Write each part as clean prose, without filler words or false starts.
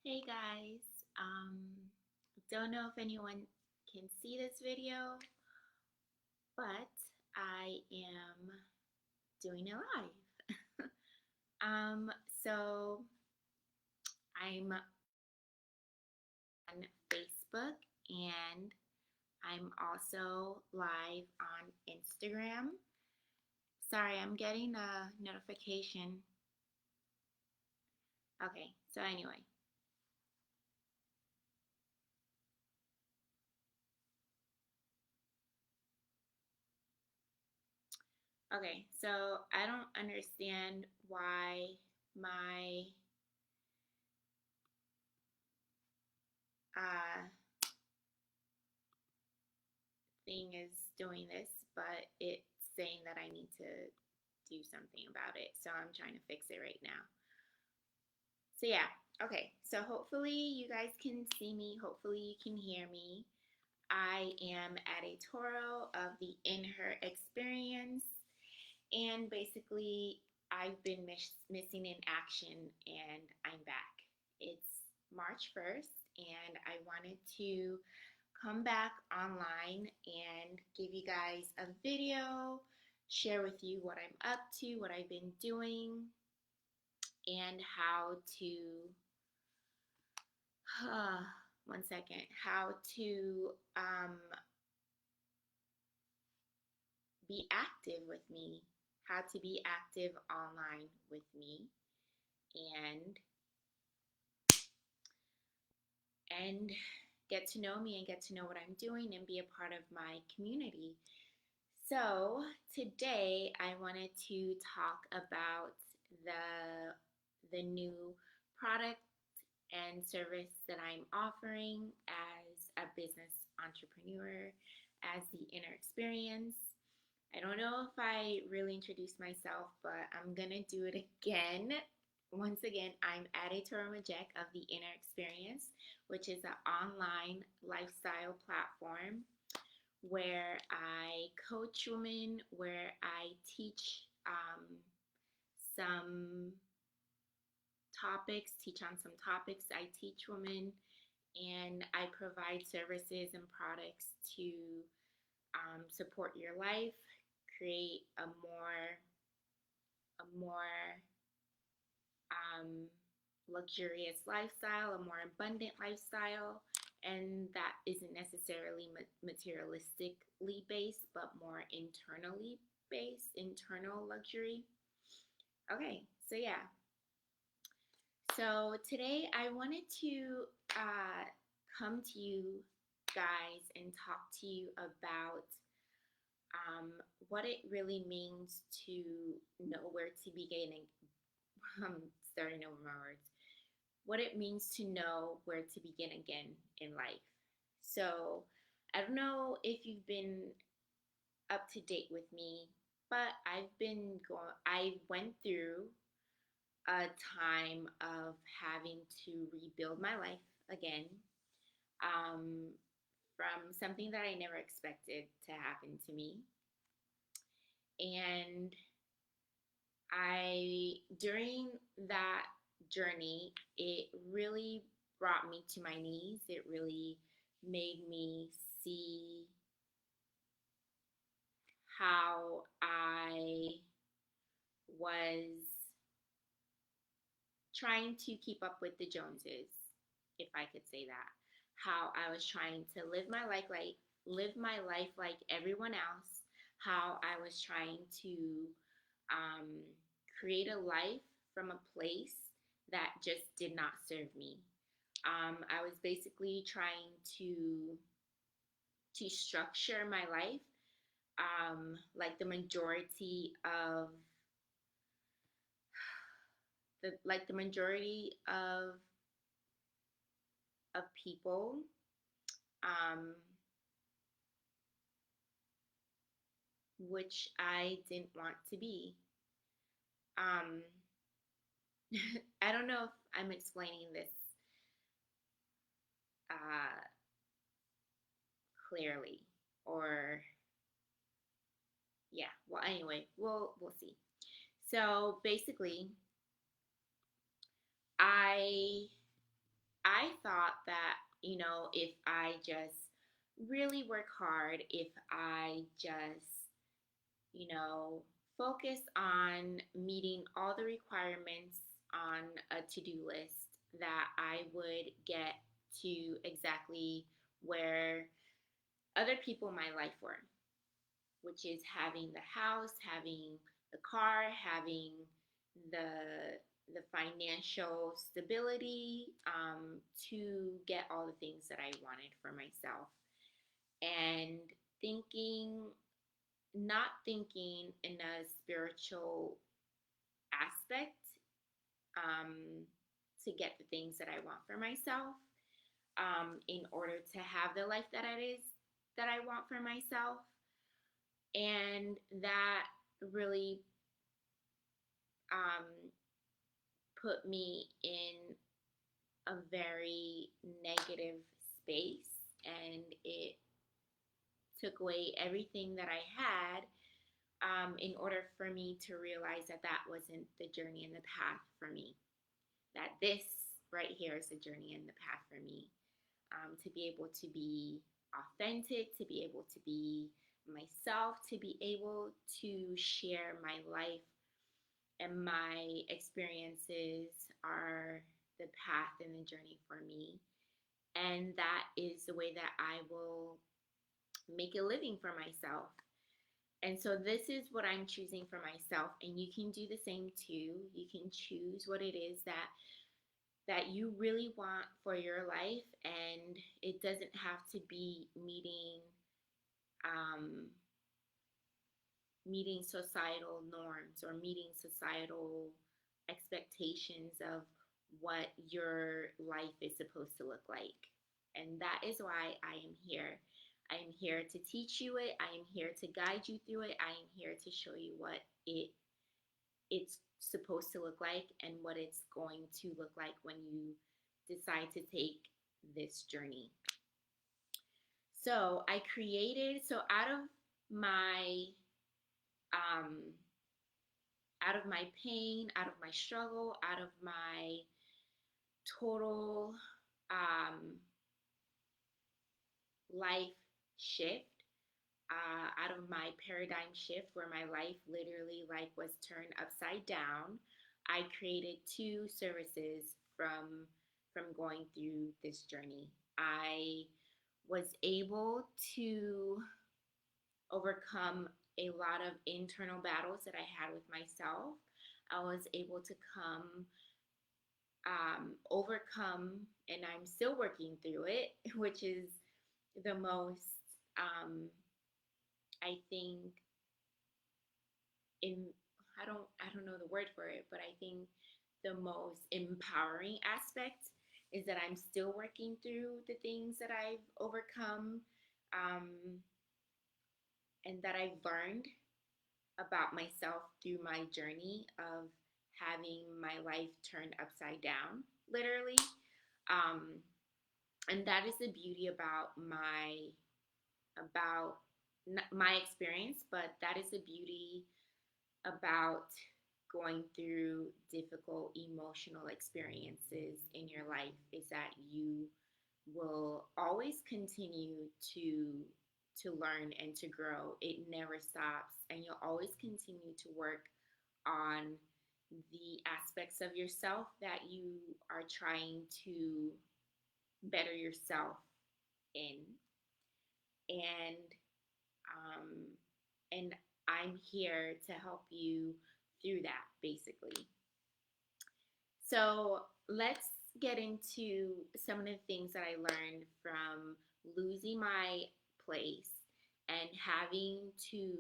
Hey guys, don't know if anyone can see this video, but I am doing it live. Um, so I'm on Facebook and I'm also live on Instagram. Sorry, I'm getting a notification. Okay, so anyway. Okay, so I don't understand why my uh thing is doing this, but it's saying that I need to do something about it. So I'm trying to fix it right now. So yeah, okay. So hopefully you guys can see me. Hopefully you can hear me. I am at a Toro of the In Her experience, and basically I've been missing in action, and I'm back. It's March 1st, and I wanted to come back online and give you guys a video, share with you what I'm up to, what I've been doing, and how to, one second, how to be active with me, how to be active online with me, and and get to know me and get to know what I'm doing and be a part of my community. So today I wanted to talk about the new product and service that I'm offering as a business entrepreneur, as the Inner Experience. I don't know if I really introduced myself, but I'm gonna do it again. Once again, I'm Adetoro Majek of the Inner Experience, which is an online lifestyle platform where I coach women, where I teach some topics, teach on some topics. I teach women and I provide services and products to support your life, create a more um, luxurious lifestyle, a more abundant lifestyle, and that isn't necessarily materialistically based, but more internally based, internal luxury. Okay, so yeah. So today I wanted to come to you guys and talk to you about what it really means to know where to begin. I'm starting over my words. What it means to know where to begin again in life. So I don't know if you've been up to date with me, but I went through a time of having to rebuild my life again, um, from something that I never expected to happen to me. And during that journey, it really brought me to my knees. It really made me see how I was trying to keep up with the Joneses, if I could say that. How I was trying to live my life like everyone else. How I was trying to um, create a life from a place that just did not serve me. I was basically trying to structure my life like the majority of the majority of people, um, which I didn't want to be. Um, I don't know if I'm explaining this uh, clearly, or yeah. Well, anyway, we'll see. So basically, I I thought that, if I just really work hard, if I just, you know, focus on meeting all the requirements on a to do list, that I would get to exactly where other people in my life were, which is having the house, having the car, having the financial stability, to get all the things that I wanted for myself. And thinking, not thinking in a spiritual aspect, um, to get the things that I want for myself, in order to have the life that it is that I want for myself. And that really, um, put me in a very negative space, and it took away everything that I had, in order for me to realize that that wasn't the journey and the path for me. That this right here is the journey and the path for me. To be able to be authentic, to be able to be myself, to be able to share my life and my experiences are the path and the journey for me. And that is the way that I will make a living for myself. And so this is what I'm choosing for myself, and you can do the same too. You can choose what it is that you really want for your life, and it doesn't have to be um, meeting societal norms or meeting societal expectations of what your life is supposed to look like. And that is why I am here. I am here to teach you it. I am here to guide you through it. I am here to show you what it's supposed to look like and what it's going to look like when you decide to take this journey. So I created, so um, out of my pain, out of my struggle, out of my total, life shift, out of my paradigm shift where my life literally like was turned upside down, I created two services from going through this journey. I was able to overcome a lot of internal battles that I had with myself. I was able to overcome, and I'm still working through it, which is the most, I think, in I don't know the word for it, but I think the most empowering aspect is that I'm still working through the things that I've overcome, um, and that I've learned about myself through my journey of having my life turned upside down, literally. Um, and that is the beauty about my experience, but that is the beauty about going through difficult emotional experiences in your life, is that you will always continue to learn and to grow. It never stops, and you'll always continue to work on the aspects of yourself that you are trying to better yourself in. And um, and I'm here to help you through that, basically. So let's get into some of the things that I learned from losing my place and having to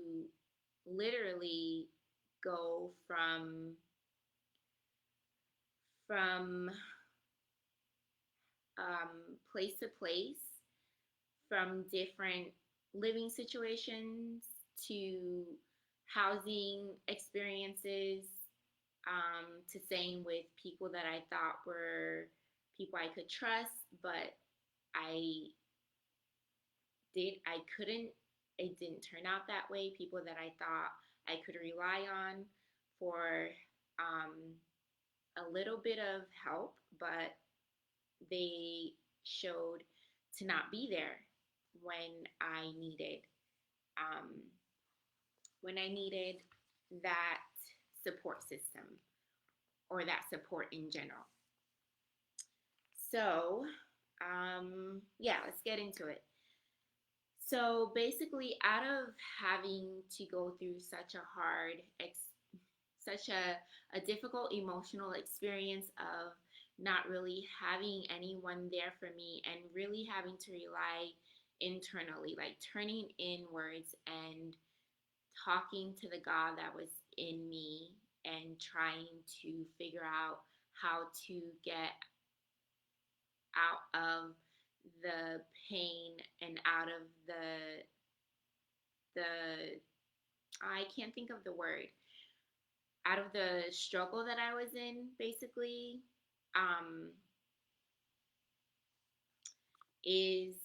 literally go from place to place, from different living situations to housing experiences, to staying with people that I thought were people I could trust, but I I couldn't, it didn't turn out that way. People that I thought I could rely on for, um, a little bit of help, but they showed to not be there when I needed um, that support system or that support in general. So, yeah, let's get into it. So basically, out of having to go through such a difficult emotional experience of not really having anyone there for me and really having to rely internally, like turning inwards and talking to the God that was in me and trying to figure out how to get out of the pain and out of the I can't think of the word, out of the struggle that I was in, basically, um, is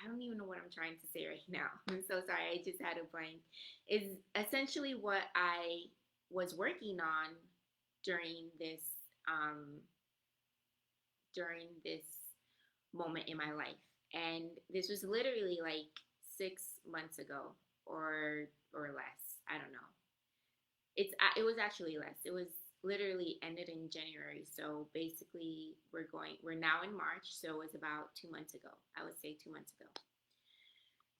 I don't even know what I'm trying to say right now. I'm so sorry. I just had a blank. Is essentially what I was working on during this um, during this moment in my life, and this was literally like 6 months ago, or less. I don't know. It was actually less. It was literally ended in January. So basically, we're now in March. So it was about 2 months ago. I would say 2 months ago.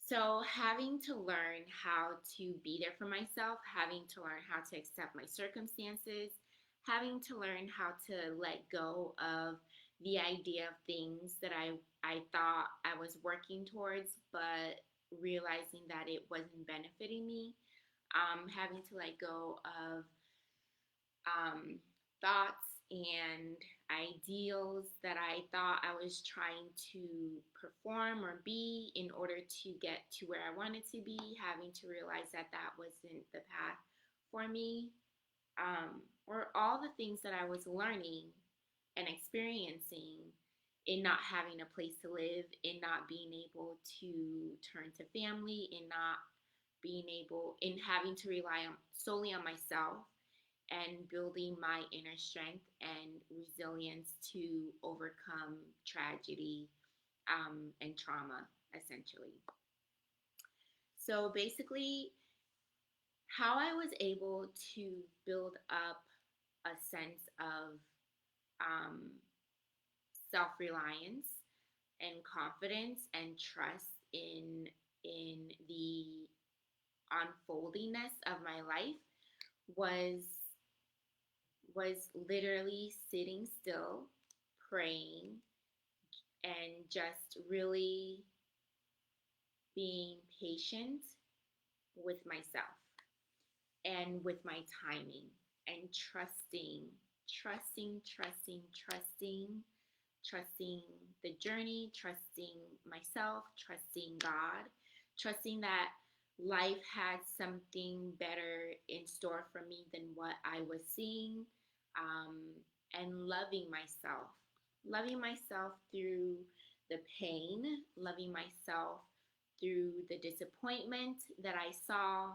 So having to learn how to be there for myself, having to learn how to accept my circumstances, having to learn how to let go of the idea of things that I thought I was working towards, but realizing that it wasn't benefiting me, having to let go of um, thoughts and ideals that I thought I was trying to perform or be in order to get to where I wanted to be, having to realize that that wasn't the path for me, or all the things that I was learning and experiencing in not having a place to live, in not being able to turn to family, in not being able, in having to rely solely on myself and building my inner strength and resilience to overcome tragedy, and trauma, essentially. So basically, how I was able to build up a sense of um, self reliance and confidence and trust in the unfoldingness of my life was literally sitting still, praying, and just really being patient with myself and with my timing and trusting the journey, trusting myself, trusting God, trusting that life had something better in store for me than what I was seeing, um, and loving myself through the pain, loving myself through the disappointment that I saw,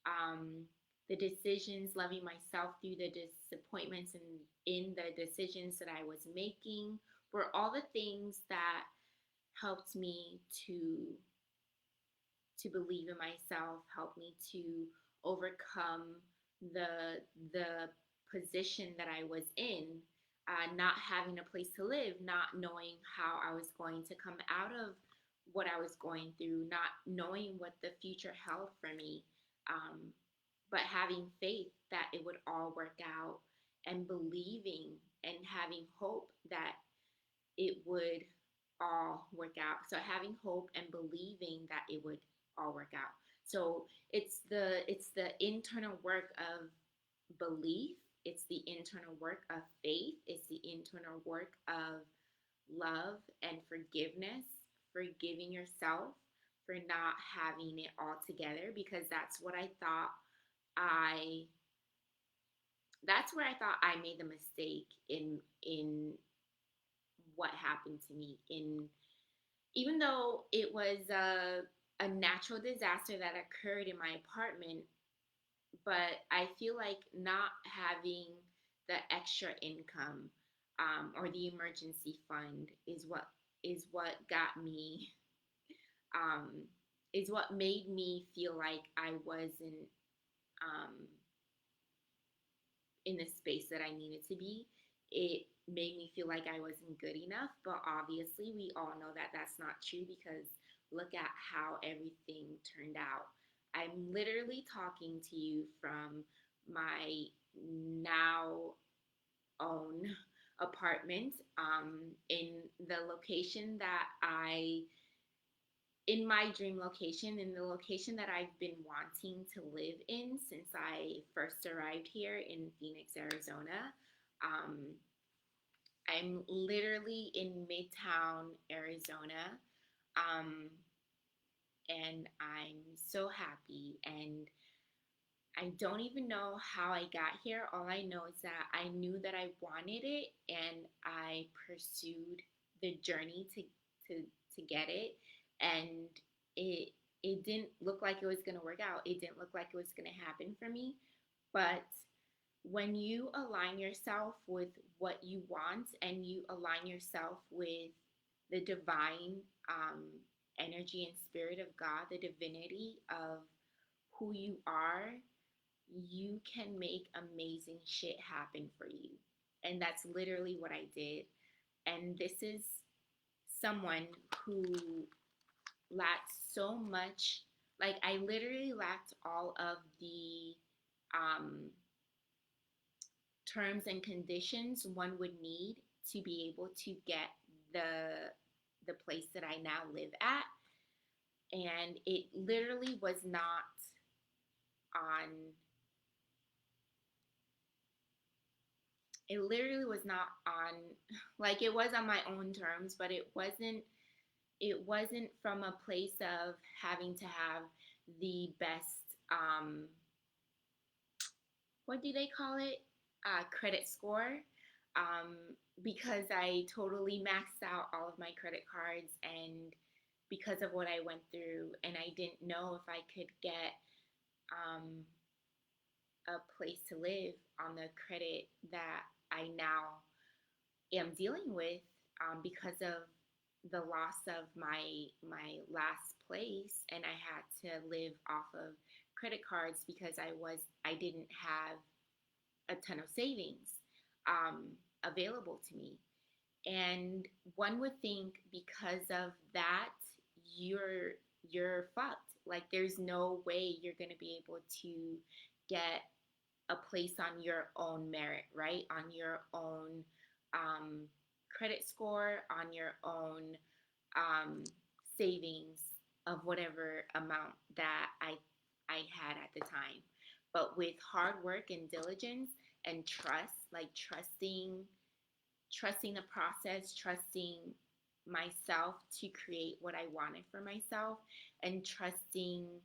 um, the decisions, loving myself through the disappointments and in the decisions that I was making, were all the things that helped me to believe in myself, helped me to overcome the position that I was in, not having a place to live, not knowing how I was going to come out of what I was going through, not knowing what the future held for me, um, but having faith that it would all work out and believing and having hope that it would all work out. So having hope and believing that it would all work out. So it's the internal work of belief, it's the internal work of faith, it's the internal work of love and forgiveness, forgiving yourself for not having it all together, because I that's where I thought I made the mistake in what happened to me, in even though it was a natural disaster that occurred in my apartment, but I feel like not having the extra income, or the emergency fund is what got me, um, is what made me feel like I wasn't, um, in the space that I needed to be. It made me feel like I wasn't good enough, but obviously we all know that that's not true, because look at how everything turned out. I'm literally talking to you from my now own apartment, in the location that in my dream location, in the location that I've been wanting to live in since I first arrived here in Phoenix, Arizona. Um, I'm literally in Midtown, Arizona, um, and I'm so happy. And I don't even know how I got here. All I know is that I knew that I wanted it, and I pursued the journey to to get it. And it it didn't look like it was going to work out. It didn't look like it was going to happen for me. But when you align yourself with what you want, and you align yourself with the divine, energy and spirit of God, the divinity of who you are, you can make amazing shit happen for you. And that's literally what I did. And this is someone who lacked so much. Like, I literally lacked all of the, um, terms and conditions one would need to be able to get the place that I now live at. And on it literally was not on, like, it was on my own terms, but it wasn't from a place of having to have the best, what do they call it, credit score, um, because I totally maxed out all of my credit cards, and because of what I went through, and I didn't know if I could get, um, a place to live on the credit that I now am dealing with, because of the loss of my last place, and I had to live off of credit cards because I didn't have a ton of savings, um, available to me. And one would think because of that, you're fucked. Like, there's no way you're gonna be able to get a place on your own merit, right? On your own, um, credit score, on your own, um, savings of whatever amount that I had at the time. But with hard work and diligence and trust, like trusting the process, trusting myself to create what I wanted for myself, and trusting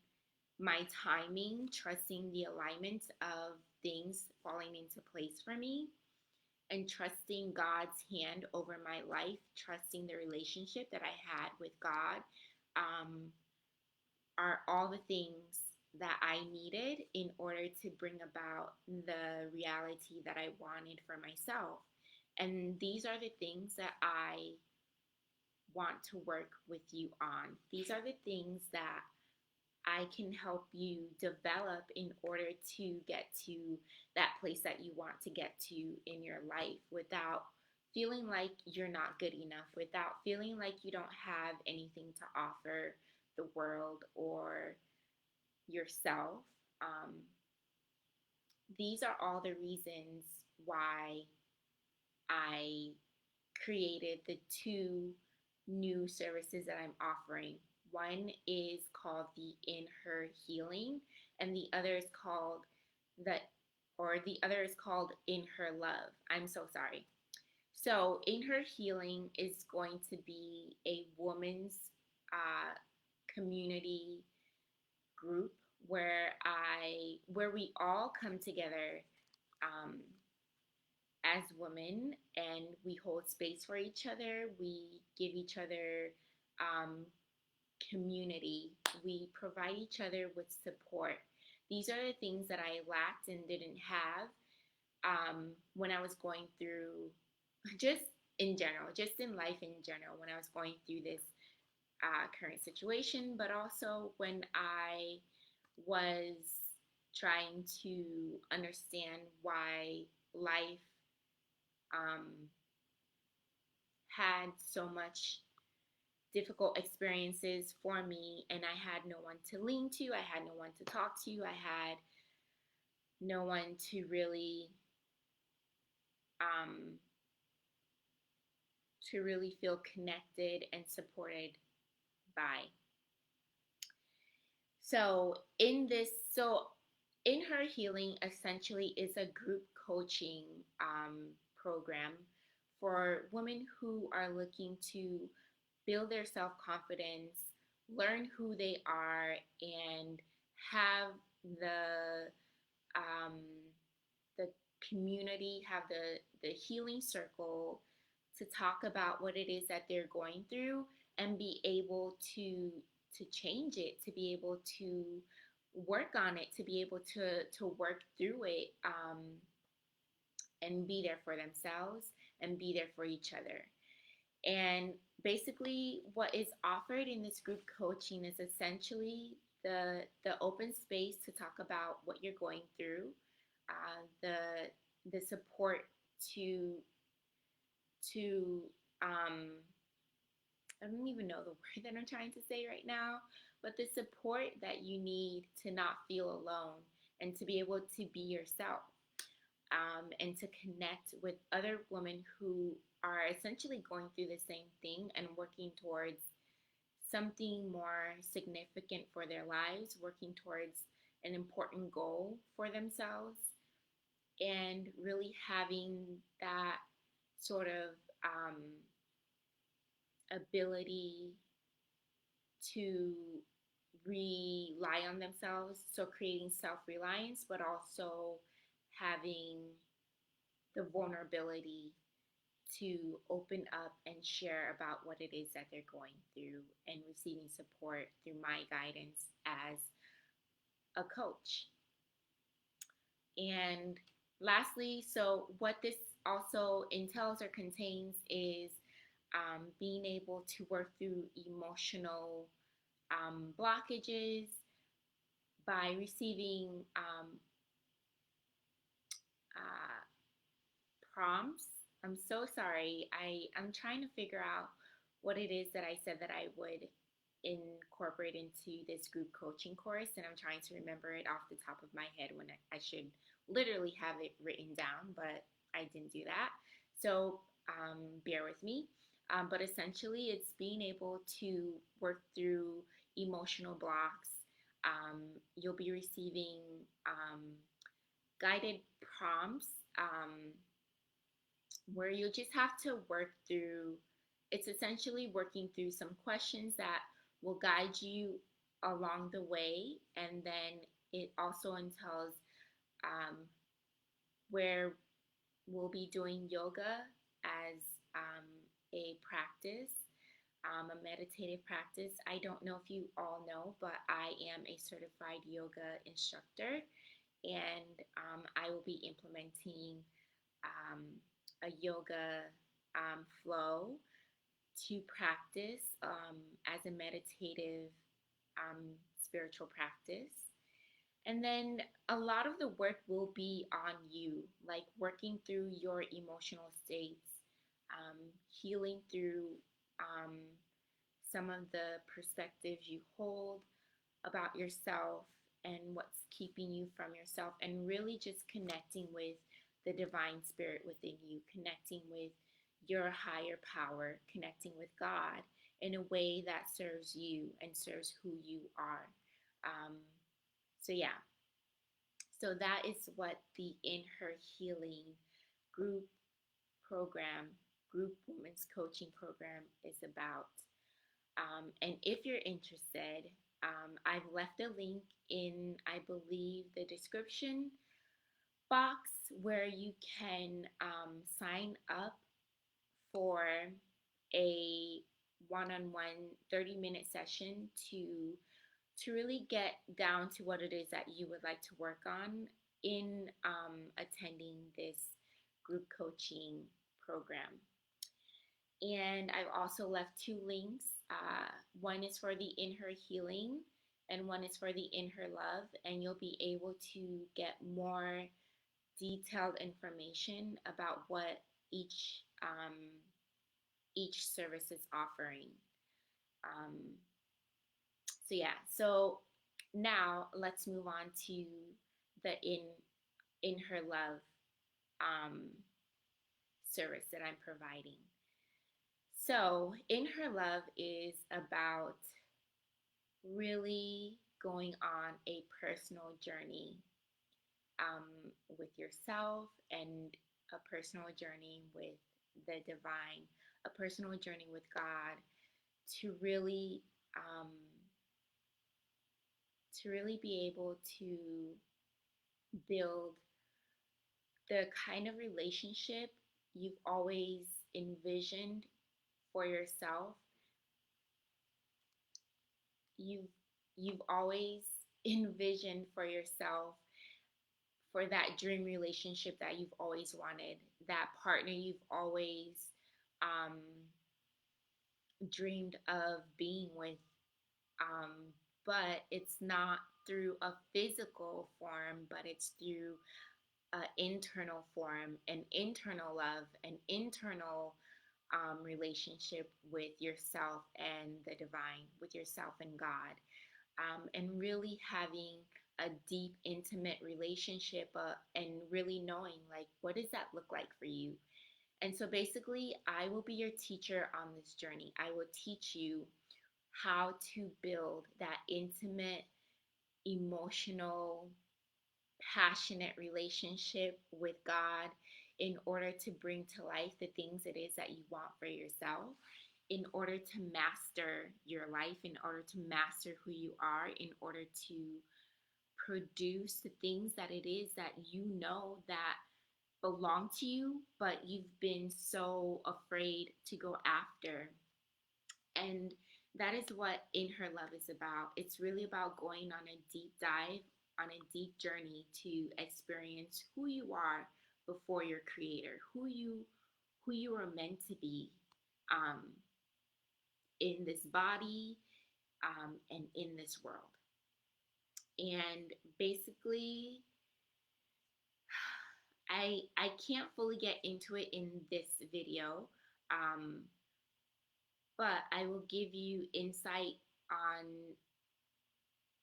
my timing, trusting the alignment of things falling into place for me, and trusting God's hand over my life, trusting the relationship that I had with God, um, are all the things that I needed in order to bring about the reality that I wanted for myself. And these are the things that I want to work with you on. These are the things that I can help you develop in order to get to that place that you want to get to in your life, without feeling like you're not good enough, without feeling like you don't have anything to offer the world or yourself. Um, these are all the reasons why I created the two new services that I'm offering. One is called the In Her Healing, and the the other is called In Her Love. I'm so sorry. So, In Her Healing is going to be a woman's, uh, community group where we all come together, um, as women, and we hold space for each other. We give each other, um, community. We provide each other with support. These are the things that I lacked and didn't have, when I was going through, just in general, just in life in general, when I was going through this current situation, but also when I was trying to understand why life um, had so much difficult experiences for me, and I had no one to lean to, I had no one to talk to, I had no one um, to really feel connected and supported by. So so in her healing essentially is a group coaching program for women who are looking to build their self confidence, learn who they are, and have the um, the community, have the healing circle to talk about what it is that they're going through and be able to change it, to be able to work on it, to be able to work through it, and be there for themselves and be there for each other. And basically, what is offered in this group coaching is essentially the open space to talk about what you're going through, the support to to I don't even know the word that I'm trying to say right now, but the support that you need to not feel alone and to be able to be yourself, and to connect with other women who are essentially going through the same thing and working towards something more significant for their lives, working towards an important goal for themselves, and really having that sort of ability to rely on themselves. So creating self reliance, but also having the vulnerability to open up and share about what it is that they're going through and receiving support through my guidance as a coach. And lastly, so what this also entails or contains is being able to work through emotional blockages by receiving uh, prompts. I'm so sorry. I'm trying to figure out what it is that I said that I would incorporate into this group coaching course, and I'm trying to remember it off the top of my head when I should literally have it written down, but I didn't do that. So bear with me. But essentially, it's being able to work through emotional blocks. You'll be receiving guided prompts, where you just have to work through. It's essentially working through some questions that will guide you along the way, and then it also entails um, where we'll be doing yoga as a practice, a meditative practice. I don't know if you all know, but I am a certified yoga instructor, and I will be implementing um, a yoga flow to practice as a meditative spiritual practice. And then a lot of the work will be on you, like working through your emotional states, healing through um, some of the perspectives you hold about yourself and what's keeping you from yourself, and really just connecting with the divine spirit within you, connecting with your higher power, connecting with God in a way that serves you and serves who you are. Um, so, yeah, so that is what the In Her Healing group program, group women's coaching program is about. And if you're interested, I've left a link in, I believe, the description box where you can sign up for a one-on-one 30-minute session to really get down to what it is that you would like to work on, in attending this group coaching program. And I've also left two links. One is for the In Her Healing, and one is for the In Her Love. And you'll be able to get more detailed information about what each service is offering. Um, so yeah, so now let's move on to the In Her Love um, service that I'm providing. So, In Her Love is about really going on a personal journey with yourself and a personal journey with the divine, a personal journey with God to really um, be able to build the kind of relationship you've always envisioned for yourself. You've always envisioned for yourself, for that dream relationship that you've always wanted, that partner you've always um, dreamed of being with, um, but it's not through a physical form, but it's through an internal form, an internal love, an internal relationship with yourself and the divine, with yourself and God, and really having a deep, intimate relationship, and really knowing, like, what does that look like for you? And so basically, I will be your teacher on this journey. I will teach you how to build that intimate, emotional, passionate relationship with God in order to bring to life the things it is that you want for yourself, in order to master your life, in order to master who you are, in order to produce the things that it is that you know that belong to you, but you've been so afraid to go after. And that is what In Her Love is about. It's really about going on a deep dive, on a deep journey to experience who you are before your creator, who you are meant to be, um, in this body, and in this world. And basically, I can't fully get into it in this video, um, but I will give you insight on.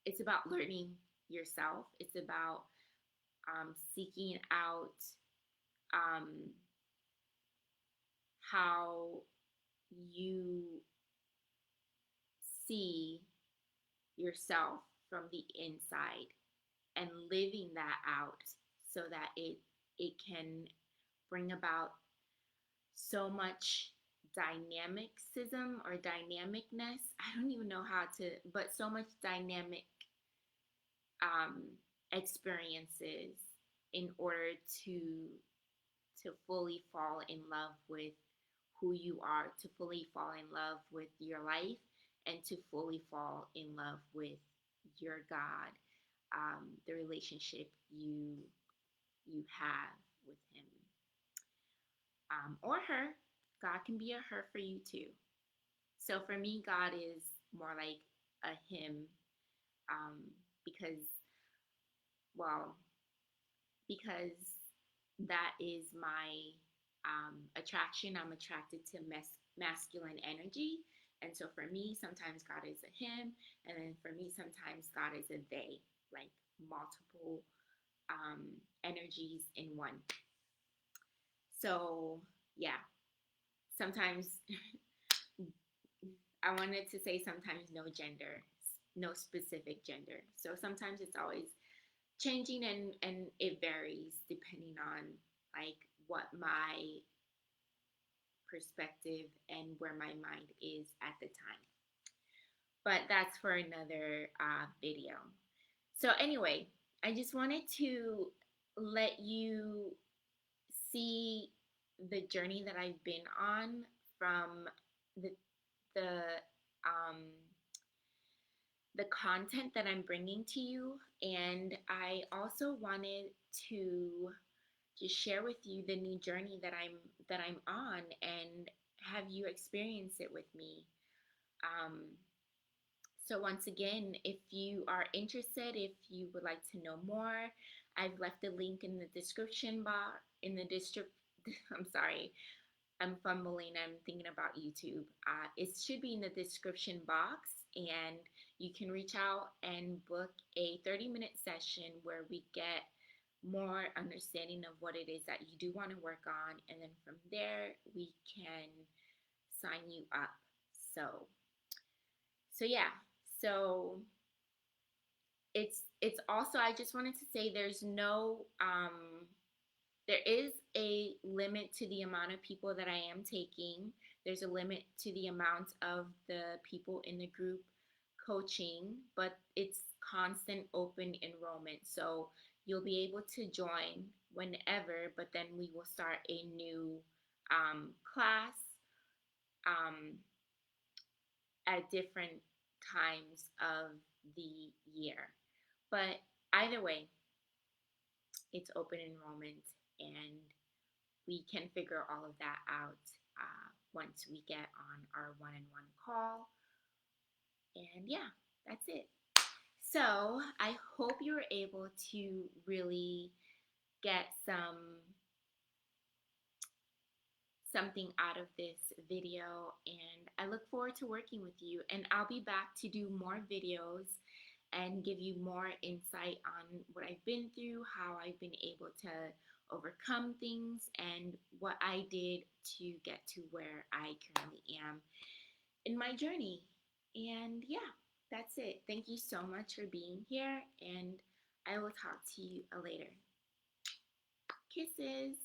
It's about learning yourself. It's about seeking out um, how you see yourself from the inside and living that out so that it can bring about so much dynamicism or dynamicness. I don't even know how to, but so much dynamic um, experiences in order to fully fall in love with who you are, to fully fall in love with your life, and to fully fall in love with your God, the relationship you have with Him, or her. God can be a her for you too. So for me, God is more like a him, um, because, well, because that is my attraction. I'm attracted to masculine energy. And so for me, sometimes God is a him. And then for me, sometimes God is a they, like multiple energies in one. So, yeah, sometimes I wanted to say sometimes no gender, no specific gender. So sometimes it's always changing, and it varies depending on like what my perspective and where my mind is at the time. But that's for another video. So anyway, I just wanted to let you see the journey that I've been on from the the um, the content that I'm bringing to you, and I also wanted to just share with you the new journey that I'm on and have you experience it with me. Um, so once again, if you are interested, if you would like to know more, I've left a link in the description box in the district. I'm sorry, I'm fumbling. I'm thinking about YouTube. It should be in the description box, and you can reach out and book a 30-minute session where we get more understanding of what it is that you do want to work on, and then from there we can sign you up. So, so yeah. So it's also, I just wanted to say there's no there is a limit to the amount of people that I am taking. There's a limit to the amount of the people in the group coaching, but it's constant open enrollment. So you'll be able to join whenever, but then we will start a new class um, at different times of the year. But either way, it's open enrollment, and we can figure all of that out once we get on our one-on-one call. And yeah, that's it. So I hope you're able to really get something out of this video, and I look forward to working with you, and I'll be back to do more videos and give you more insight on what I've been through, how I've been able to overcome things, and what I did to get to where I currently am in my journey. And yeah, that's it. Thank you so much for being here, and I will talk to you later. Kisses.